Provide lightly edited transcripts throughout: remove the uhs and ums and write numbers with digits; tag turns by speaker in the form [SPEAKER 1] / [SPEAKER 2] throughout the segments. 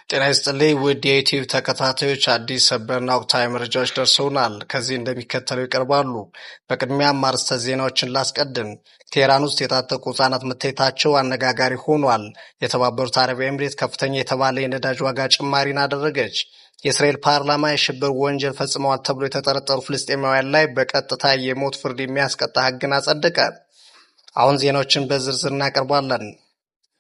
[SPEAKER 1] ጤና ይስጥልኝ ውድ የዩቲዩብ ተከታታዮች፣ አዲስ ሰበርና ወቅታዊ መረጃዎች ደርሰውናል። ከዚህ እንደሚከተለው ይቀርባሉ። በቅድሚያም አርዕስተ ዜናዎችን ላስቀድም። ቴህራን ውስጥ የታጠቁ ህጻናት መታየታቸው አነጋጋሪ ሆኗል። የተባበሩት አረብ ኤምሬት ከፍተኛ የተባለ የነዳጅ ዋጋ ጭማሪን አደረገች። የእስራኤል ፓርላማ የሽብር ወንጀል ፈጽመዋል ተብሎ የተጠረጠሩ ፍልስጤማውያን ላይ በቀጥታ የሞት ፍርድ የሚያስቀጣ ህግን አጸደቀ። አሁን ዜናዎችን በዝርዝር እናቀርባለን።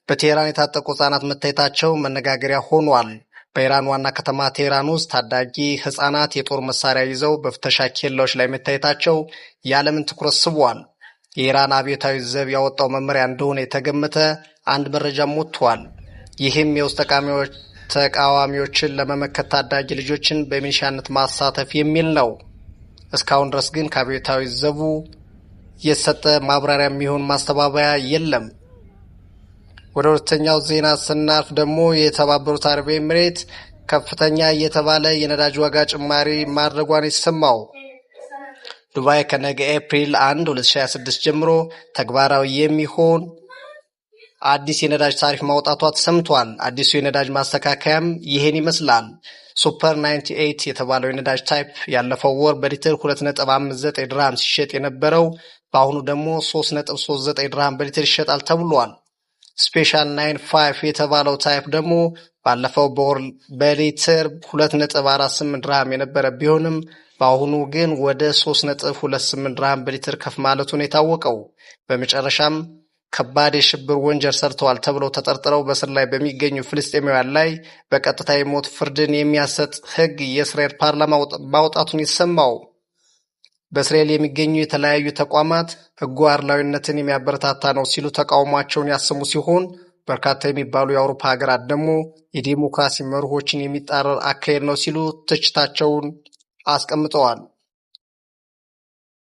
[SPEAKER 1] በቴህራን የታጠቁ ህጻናት መታየታቸው መነጋገሪያ ሆኗል። በኢራን ዋና ከተማ ቴህራን ውስጥ ታዳጊ ህጻናት የጦር መሳሪያ ይዘው በፍተሻ ኬላዎች ላይ መታየታቸው የዓለምን ትኩረት ስቧል። የኢራን አብዮታዊ ዘብ ያወጣው መመሪያ እንደሆነ የተገመተ አንድ መረጃም ወጥቷል። ይህም የውስጥ ተቃዋሚዎችን ለመመከት ታዳጊ ልጆችን በሚሊሻነት ማሳተፍ የሚል ነው። እስካሁን ድረስ ግን ከአብዮታዊ ዘቡ የተሰጠ ማብራሪያ የሚሆን ማስተባበያ የለም። ወደ ሁለተኛው ዜና ስናልፍ ደግሞ የተባበሩት አረብ ኤምሬት ከፍተኛ የተባለ የነዳጅ ዋጋ ጭማሪ ማድረጓን የተሰማው ዱባይ ከነገ ኤፕሪል 1 2026 ጀምሮ ተግባራዊ የሚሆን አዲስ የነዳጅ ታሪፍ ማውጣቷ ተሰምቷል። አዲሱ የነዳጅ ማስተካከያም ይሄን ይመስላል። ሱፐር 98 የተባለው የነዳጅ ታይፕ ያለፈው ወር በሊትር 2.59 ድርሃም ሲሸጥ የነበረው በአሁኑ ደግሞ 3.39 ድርሃም በሊትር ይሸጣል ተብሏል። ስፔሻል 95 የተባለው ታይፕ ደግሞ ባለፈው በወር በሊትር 2.48 ድርሃም የነበረ ቢሆንም በአሁኑ ግን ወደ 3.28 ድርሃም በሊትር ከፍ ማለቱን የታወቀው። በመጨረሻም ከባድ የሽብር ወንጀል ሰርተዋል ተብለው ተጠርጥረው በስር ላይ በሚገኙ ፍልስጤማውያን ላይ በቀጥታ የሞት ፍርድን የሚያሰጥ ህግ የእስራኤል ፓርላማ ማውጣቱን የተሰማው። በእስራኤል የሚገኙ የተለያዩ ተቋማት ህጉ አድሏዊነትን የሚያበረታታ ነው ሲሉ ተቃውሟቸውን ያሰሙ ሲሆን በርካታ የሚባሉ የአውሮፓ ሀገራት ደግሞ የዲሞክራሲ መርሆችን የሚጣረር አካሄድ ነው ሲሉ ትችታቸውን አስቀምጠዋል።